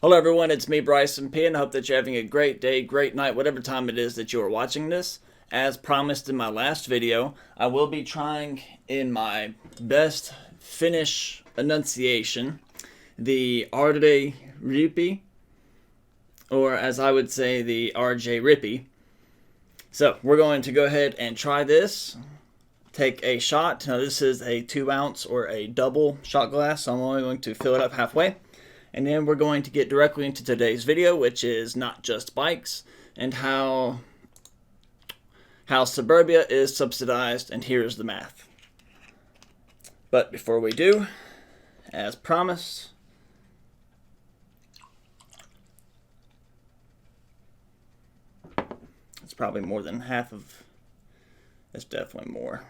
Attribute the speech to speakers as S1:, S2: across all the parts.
S1: Hello everyone, it's me Bryson P, and I hope that you're having a great day, great night, whatever time it is that you are watching this. As promised in my last video, I will be trying in my best Finnish enunciation the Ryyppy, or as I would say, the Ryyppy. So we're going to go ahead and try this. Take a shot. Now this is a 2 ounce or a double shot glass, so I'm only going to fill it up halfway. And then we're going to get directly into today's video, which is not just bikes and how suburbia is subsidized, and here's the math. But before we do, as promised, it's probably more than half of, it's definitely more.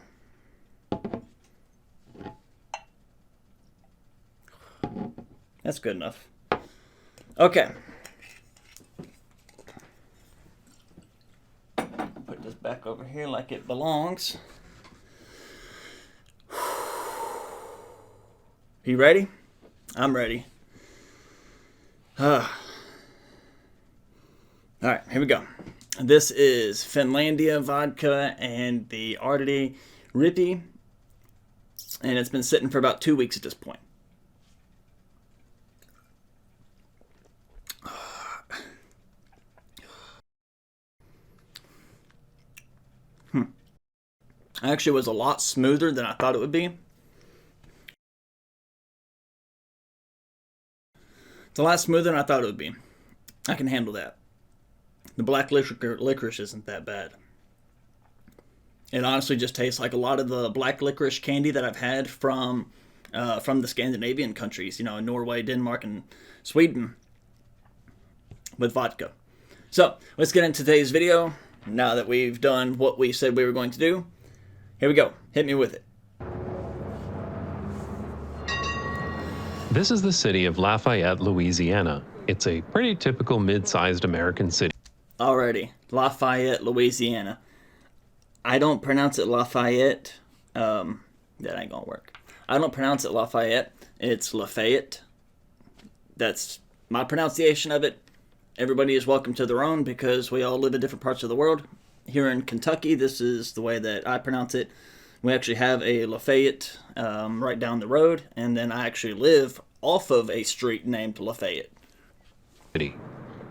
S1: That's good enough. Okay. Put this back over here like it belongs. You ready? I'm ready. Alright, here we go. This is Finlandia vodka and the Ryyppy, and it's been sitting for about 2 weeks at this point. Actually, was a lot smoother than I thought it would be. It's a lot smoother than I thought it would be. I can handle that. The black licorice isn't that bad. It honestly just tastes like a lot of the black licorice candy that I've had from the Scandinavian countries, you know, Norway, Denmark, and Sweden, with vodka. So let's get into today's video. Now that we've done what we said we were going to do, here we go. Hit me with it.
S2: This is the city of Lafayette, Louisiana. It's a pretty typical mid-sized American city.
S1: Alrighty, Lafayette, Louisiana. I don't pronounce it Lafayette. That ain't gonna work. I don't pronounce it Lafayette. It's Lafayette. That's my pronunciation of it. Everybody is welcome to their own because we all live in different parts of the world. Here in Kentucky, this is the way that I pronounce it. We actually have a Lafayette right down the road, and then I actually live off of a street named Lafayette.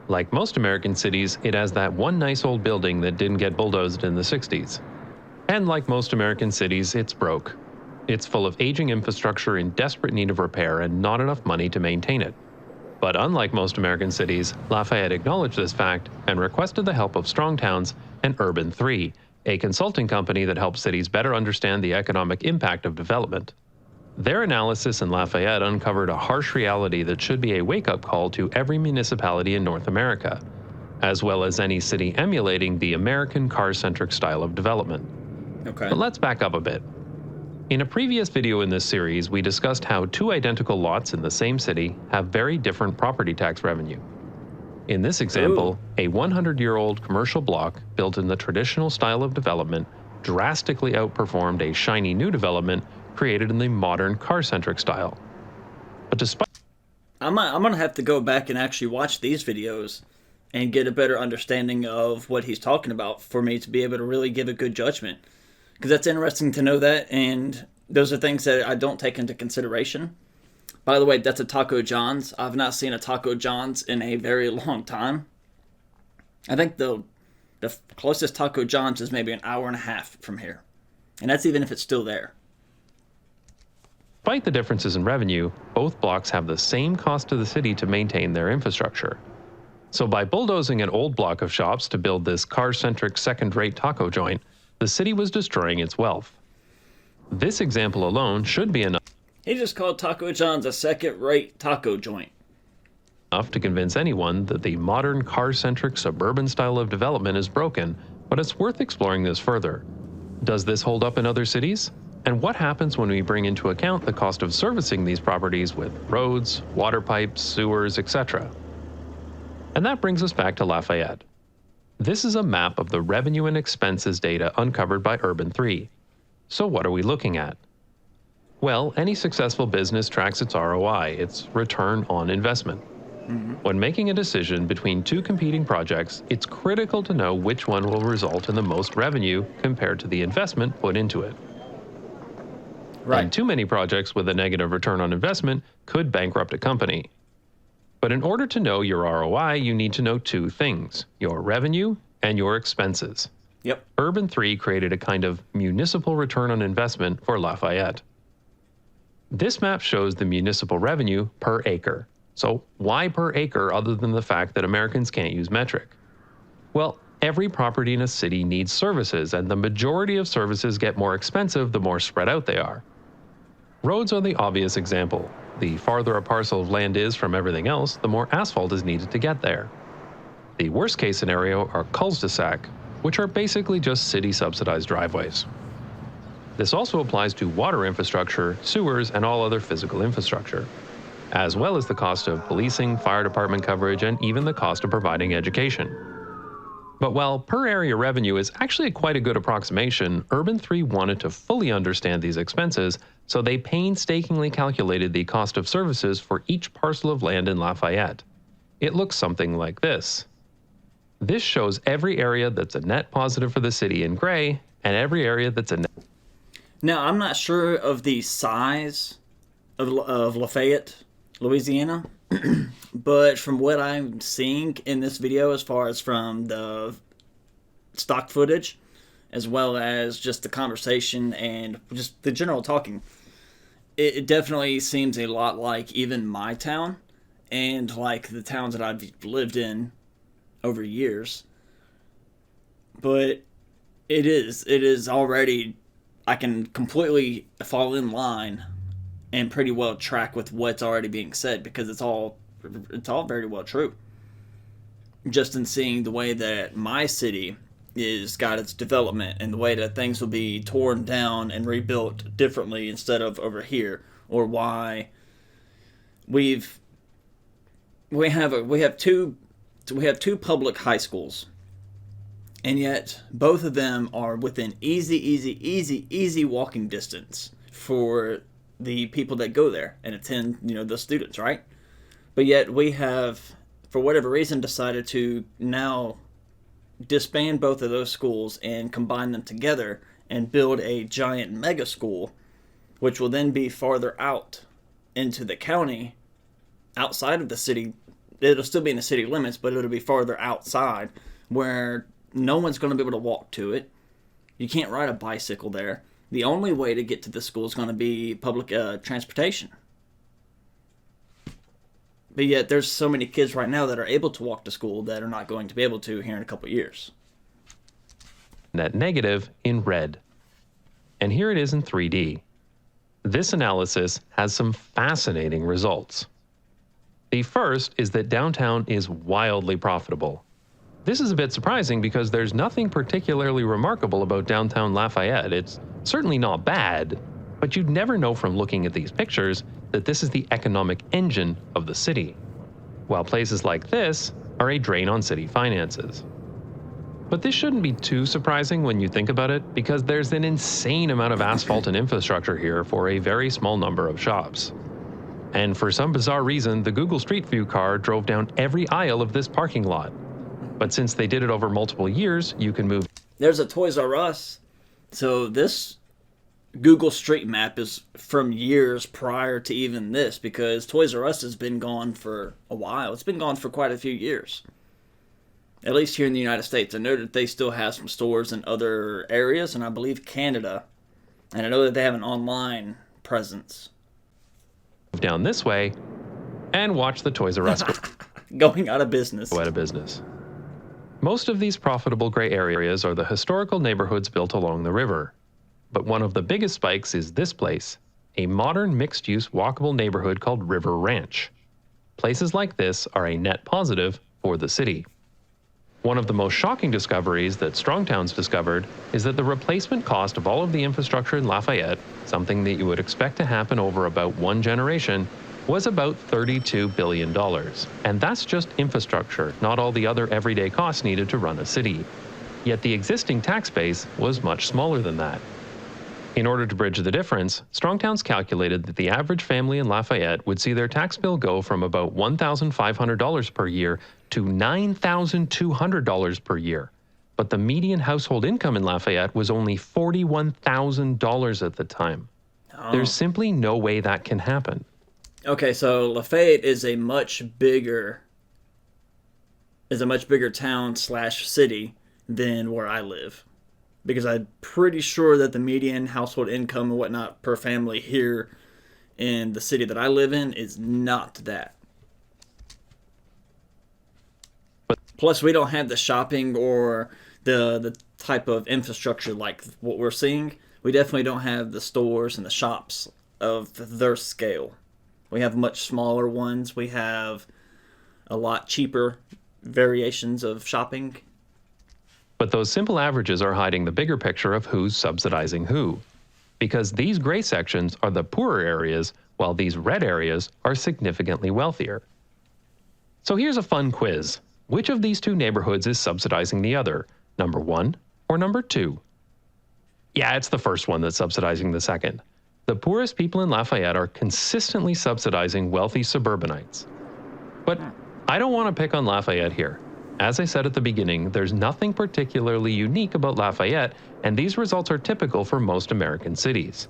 S2: Like most American cities, it has that one nice old building that didn't get bulldozed in the 60s. And like most American cities, it's broke. It's full of aging infrastructure in desperate need of repair and not enough money to maintain it. But unlike most American cities, Lafayette acknowledged this fact and requested the help of Strong Towns and Urban 3, a consulting company that helps cities better understand the economic impact of development. Their analysis in Lafayette uncovered a harsh reality that should be a wake-up call to every municipality in North America, as well as any city emulating the American car-centric style of development.
S1: Okay.
S2: But let's back up a bit. In a previous video in this series, we discussed how two identical lots in the same city have very different property tax revenue. In this example, a 100-year-old commercial block built in the traditional style of development drastically outperformed a shiny new development created in the modern car-centric style. But despite...
S1: I'm going to have to go back and actually watch these videos and get a better understanding of what he's talking about for me to be able to really give a good judgment. Because that's interesting to know that, and those are things that I don't take into consideration. By the way, that's a Taco John's. I've not seen a Taco John's in a very long time. I think the closest Taco John's is maybe an hour and a half from here. And that's even if it's still there.
S2: Despite the differences in revenue, both blocks have the same cost to the city to maintain their infrastructure. So by bulldozing an old block of shops to build this car-centric second-rate taco joint, the city was destroying its wealth. This example alone should be enough.
S1: He just called Taco John's a second-rate taco joint.
S2: Enough to convince anyone that the modern car-centric suburban style of development is broken, but it's worth exploring this further. Does this hold up in other cities? And what happens when we bring into account the cost of servicing these properties with roads, water pipes, sewers, etc.? And that brings us back to Lafayette. This is a map of the revenue and expenses data uncovered by Urban 3. So what are we looking at? Well, any successful business tracks its ROI, its return on investment. When making a decision between two competing projects, it's critical to know which one will result in the most revenue compared to the investment put into it.
S1: Right.
S2: And too many projects with a negative return on investment could bankrupt a company. But in order to know your ROI, you need to know two things: your revenue and your expenses.
S1: Yep.
S2: Urban 3 created a kind of municipal return on investment for Lafayette. This map shows the municipal revenue per acre. So why per acre other than the fact that Americans can't use metric? Well, every property in a city needs services, and the majority of services get more expensive the more spread out they are. Roads are the obvious example. The farther a parcel of land is from everything else, the more asphalt is needed to get there. The worst case scenario are cul-de-sac, which are basically just city-subsidized driveways. This also applies to water infrastructure, sewers, and all other physical infrastructure, as well as the cost of policing, fire department coverage, and even the cost of providing education. But while per area revenue is actually quite a good approximation, Urban 3 wanted to fully understand these expenses, so they painstakingly calculated the cost of services for each parcel of land in Lafayette. It looks something like this. This shows every area that's a net positive for the city in gray, and every area that's a net.
S1: Now, I'm not sure of the size of Lafayette, Louisiana, but from what I'm seeing in this video, as far as from the stock footage, as well as just the conversation and just the general talking, it definitely seems a lot like even my town and like the towns that I've lived in over years. But it is already, I can completely fall in line and pretty well track with what's already being said, because it's all very well true. Just in seeing the way that my city is got its development and the way that things will be torn down and rebuilt differently instead of over here, or why we have two public high schools, and yet both of them are within easy walking distance for the people that go there and attend, the students, right? But yet we have, for whatever reason, decided to now disband both of those schools and combine them together and build a giant mega school, which will then be farther out into the county, outside of the city. It'll still be in the city limits, but it'll be farther outside where no one's going to be able to walk to it. You can't ride a bicycle there. The only way to get to the school is going to be public transportation. But yet there's so many kids right now that are able to walk to school that are not going to be able to here in a couple of years.
S2: Net negative in red. And here it is in 3D. This analysis has some fascinating results. The first is that downtown is wildly profitable. This is a bit surprising because there's nothing particularly remarkable about downtown Lafayette. It's certainly not bad, but you'd never know from looking at these pictures that this is the economic engine of the city, while places like this are a drain on city finances. But this shouldn't be too surprising when you think about it, because there's an insane amount of asphalt and infrastructure here for a very small number of shops. And for some bizarre reason, the Google Street View car drove down every aisle of this parking lot. But since they did it over multiple years, you can move.
S1: There's a Toys R Us. So this Google Street Map is from years prior to even this, because Toys R Us has been gone for a while. It's been gone for quite a few years. At least here in the United States. I know that they still have some stores in other areas, and I believe Canada. And I know that they have an online presence.
S2: Down this way and watch the Toys R Us
S1: going out of business.
S2: Go out of business. Most of these profitable gray areas are the historical neighborhoods built along the river. But one of the biggest spikes is this place, a modern mixed-use walkable neighborhood called River Ranch. Places like this are a net positive for the city. One of the most shocking discoveries that Strongtowns discovered is that the replacement cost of all of the infrastructure in Lafayette, something that you would expect to happen over about one generation, was about $32 billion. And that's just infrastructure, not all the other everyday costs needed to run a city. Yet the existing tax base was much smaller than that. In order to bridge the difference, Strongtowns calculated that the average family in Lafayette would see their tax bill go from about $1,500 per year to $9,200 per year. But the median household income in Lafayette was only $41,000 at the time.
S1: Oh.
S2: There's simply no way that can happen.
S1: Okay, so Lafayette is a much bigger town / city than where I live. Because I'm pretty sure that the median household income and whatnot per family here in the city that I live in is not that. Plus, we don't have the shopping or the type of infrastructure like what we're seeing. We definitely don't have the stores and the shops of their scale. We have much smaller ones. We have a lot cheaper variations of shopping.
S2: But those simple averages are hiding the bigger picture of who's subsidizing who. Because these gray sections are the poorer areas, while these red areas are significantly wealthier. So here's a fun quiz. Which of these two neighborhoods is subsidizing the other? Number 1 or number 2? Yeah, it's the first one that's subsidizing the second. The poorest people in Lafayette are consistently subsidizing wealthy suburbanites. But I don't want to pick on Lafayette here. As I said at the beginning, there's nothing particularly unique about Lafayette, and these results are typical for most American cities.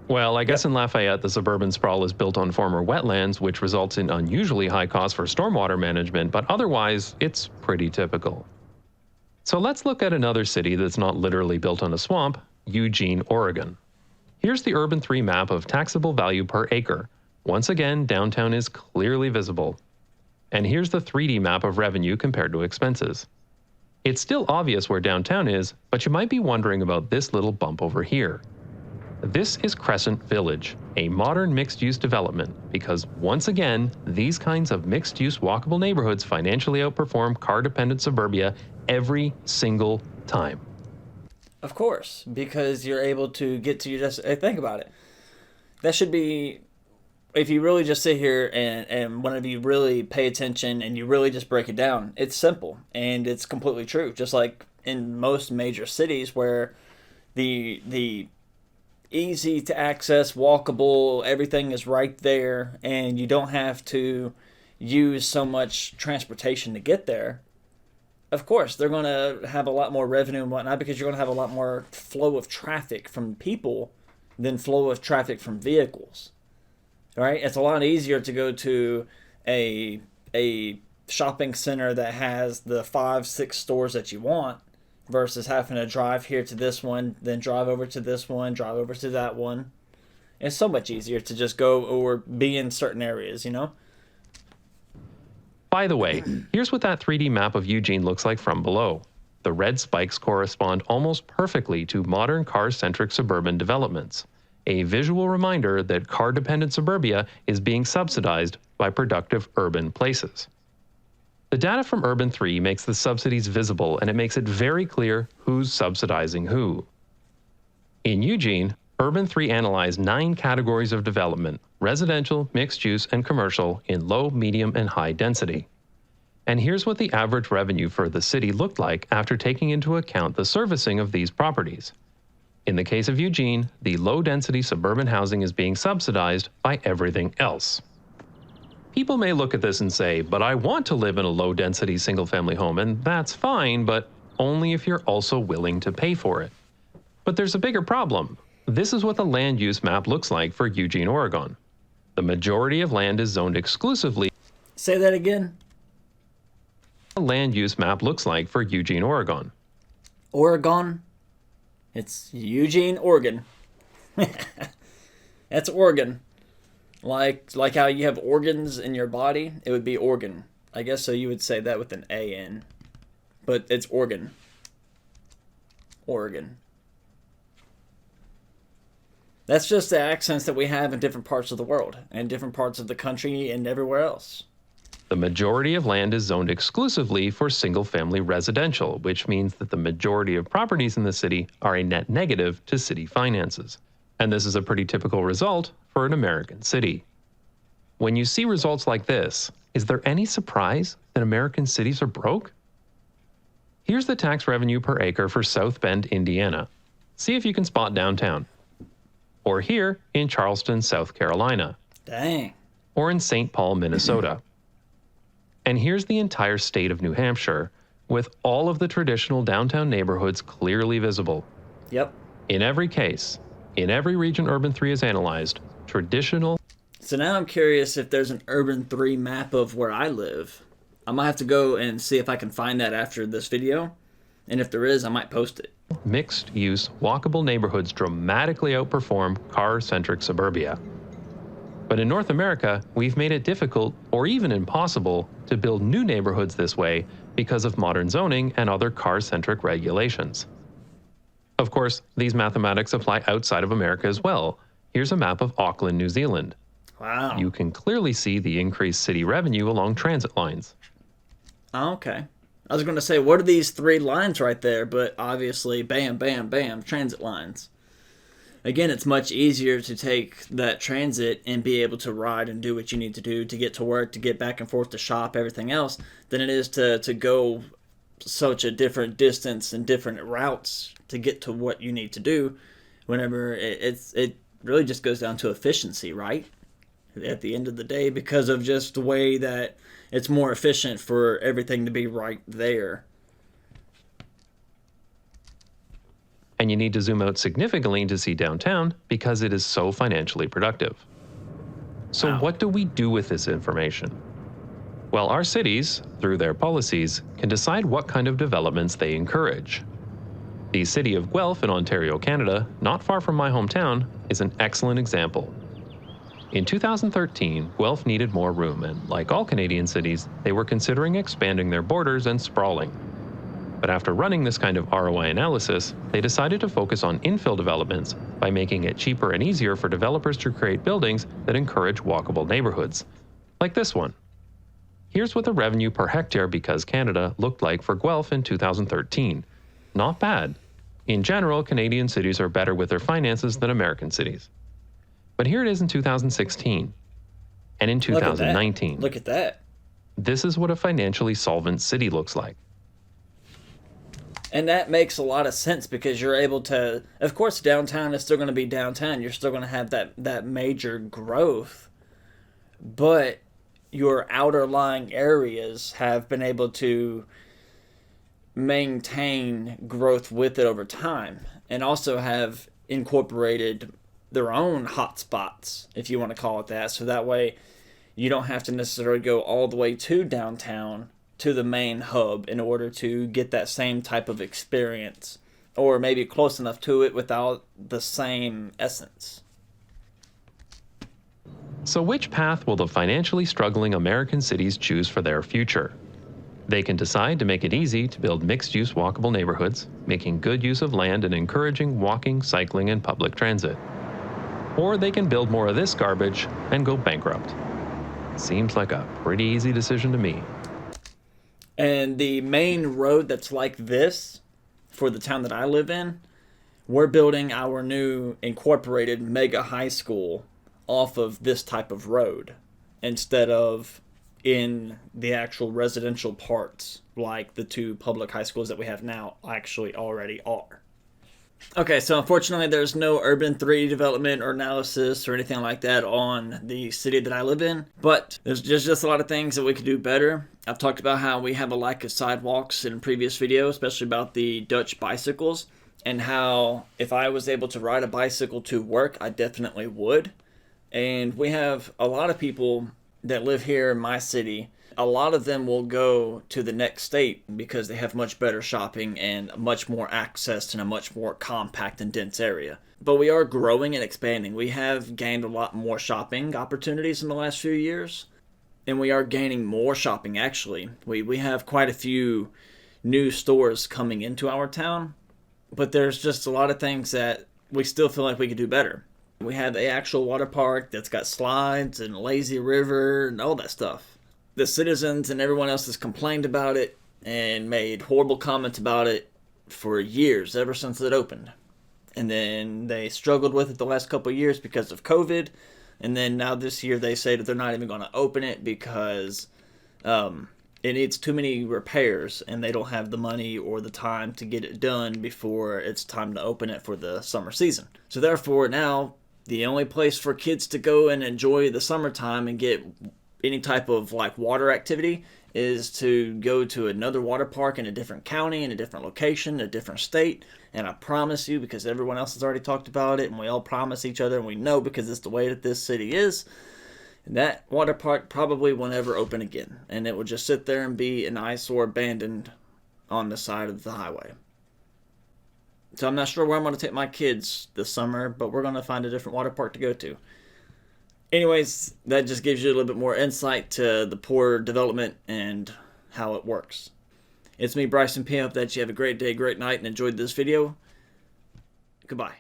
S2: Well, I guess in Lafayette, the suburban sprawl is built on former wetlands, which results in unusually high costs for stormwater management, but otherwise, it's pretty typical. So let's look at another city that's not literally built on a swamp, Eugene, Oregon. Here's the Urban 3 map of taxable value per acre. Once again, downtown is clearly visible. And here's the 3D map of revenue compared to expenses. It's still obvious where downtown is, but you might be wondering about this little bump over here. This is Crescent Village, a modern mixed-use development, because once again, these kinds of mixed-use walkable neighborhoods financially outperform car-dependent suburbia every single time.
S1: Of course, because you're able to get to your destination. Think about it. That should be, if you really just sit here and whenever you really pay attention and you really just break it down, it's simple and it's completely true. Just like in most major cities where the easy to access, walkable, everything is right there and you don't have to use so much transportation to get there. Of course, they're going to have a lot more revenue and whatnot because you're going to have a lot more flow of traffic from people than flow of traffic from vehicles. Right? It's a lot easier to go to a shopping center that has the 5-6 stores that you want versus having to drive here to this one, then drive over to this one, drive over to that one. It's so much easier to just go or be in certain areas, you know?
S2: By the way, here's what that 3D map of Eugene looks like from below. The red spikes correspond almost perfectly to modern car-centric suburban developments. A visual reminder that car-dependent suburbia is being subsidized by productive urban places. The data from Urban 3 makes the subsidies visible, and it makes it very clear who's subsidizing who. In Eugene, Urban 3 analyzed 9 categories of development: residential, mixed-use, and commercial in low, medium, and high density. And here's what the average revenue for the city looked like after taking into account the servicing of these properties. In the case of Eugene, the low-density suburban housing is being subsidized by everything else. People may look at this and say, but I want to live in a low-density single-family home, and that's fine, but only if you're also willing to pay for it. But there's a bigger problem. This is what the land use map looks like for Eugene, Oregon. The majority of land is zoned exclusively.
S1: Say that again.
S2: The land use map looks like for Eugene, Oregon.
S1: Oregon? It's Eugene, Oregon. That's Oregon. Like how you have organs in your body, it would be Oregon. I guess so you would say that with an A in. But it's Oregon. Oregon. That's just the accents that we have in different parts of the world and different parts of the country and everywhere else.
S2: The majority of land is zoned exclusively for single-family residential, which means that the majority of properties in the city are a net negative to city finances. And this is a pretty typical result for an American city. When you see results like this, is there any surprise that American cities are broke? Here's the tax revenue per acre for South Bend, Indiana. See if you can spot downtown. or here in Charleston, South Carolina,
S1: Dang.
S2: or in St. Paul, Minnesota. And here's the entire state of New Hampshire, with all of the traditional downtown neighborhoods clearly visible.
S1: Yep.
S2: In every case, in every region Urban 3 is analyzed, traditional.
S1: So now I'm curious if there's an Urban 3 map of where I live. I might have to go and see if I can find that after this video. And if there is, I might post it.
S2: Mixed-use, walkable neighborhoods dramatically outperform car-centric suburbia. But in North America, we've made it difficult, or even impossible, to build new neighborhoods this way because of modern zoning and other car-centric regulations. Of course, these mathematics apply outside of America as well. Here's a map of Auckland, New Zealand.
S1: Wow.
S2: You can clearly see the increased city revenue along transit lines.
S1: Oh, okay. I was going to say, what are these 3 lines right there? But obviously, bam, bam, bam, transit lines. Again, it's much easier to take that transit and be able to ride and do what you need to do to get to work, to get back and forth to shop, everything else, than it is to go such a different distance and different routes to get to what you need to do. Whenever it really just goes down to efficiency, right? At the end of the day, because of just the way that it's more efficient for everything to be right there.
S2: And you need to zoom out significantly to see downtown because it is so financially productive. So
S1: Wow.
S2: what do we do with this information? Well, our cities, through their policies, can decide what kind of developments they encourage. The city of Guelph in Ontario, Canada, not far from my hometown, is an excellent example. In 2013, Guelph needed more room, and like all Canadian cities, they were considering expanding their borders and sprawling. But after running this kind of ROI analysis, they decided to focus on infill developments by making it cheaper and easier for developers to create buildings that encourage walkable neighborhoods, like this one. Here's what the revenue per hectare because Canada looked like for Guelph in 2013. Not bad. In general, Canadian cities are better with their finances than American cities. But here it is in 2016. And in 2019.
S1: Look at that.
S2: This is what a financially solvent city looks like.
S1: And that makes a lot of sense because you're able to, of course, downtown is still going to be downtown. You're still going to have that major growth. But your outer lying areas have been able to maintain growth with it over time and also have incorporated their own hotspots, if you want to call it that. So that way you don't have to necessarily go all the way to downtown to the main hub in order to get that same type of experience, or maybe close enough to it without the same essence.
S2: So which path will the financially struggling American cities choose for their future? They can decide to make it easy to build mixed-use walkable neighborhoods, making good use of land and encouraging walking, cycling, and public transit. Or they can build more of this garbage and go bankrupt. Seems like a pretty easy decision to me.
S1: And the main road that's like this, for the town that I live in, we're building our new incorporated mega high school off of this type of road instead of in the actual residential parts like the 2 public high schools that we have now actually already are. Okay, so unfortunately there's no Urban 3 development or analysis or anything like that on the city that I live in, but there's just a lot of things that we could do better. I've talked about how we have a lack of sidewalks in a previous video, especially about the Dutch bicycles, and how if I was able to ride a bicycle to work, I definitely would. And we have a lot of people that live here in my city. A lot of them will go to the next state because they have much better shopping and much more access in a much more compact and dense area. But we are growing and expanding. We have gained a lot more shopping opportunities in the last few years. And we are gaining more shopping, actually. We have quite a few new stores coming into our town. But there's just a lot of things that we still feel like we could do better. We have an actual water park that's got slides and a lazy river and all that stuff. The citizens and everyone else has complained about it and made horrible comments about it for years, ever since it opened. And then they struggled with it the last couple of years because of COVID. And then now this year they say that they're not even going to open it because it needs too many repairs and they don't have the money or the time to get it done before it's time to open it for the summer season. So therefore now The only place for kids to go and enjoy the summertime and get any type of like water activity is to go to another water park in a different county, in a different location, a different state. And I promise you, because everyone else has already talked about it, and we all promise each other, and we know because it's the way that this city is, that water park probably won't ever open again. And it will just sit there and be an eyesore abandoned on the side of the highway. So I'm not sure where I'm going to take my kids this summer, but we're going to find a different water park to go to. Anyways, that just gives you a little bit more insight to the poor development and how it works. It's me, Bryson P. I hope that you have a great day, great night, and enjoyed this video. Goodbye.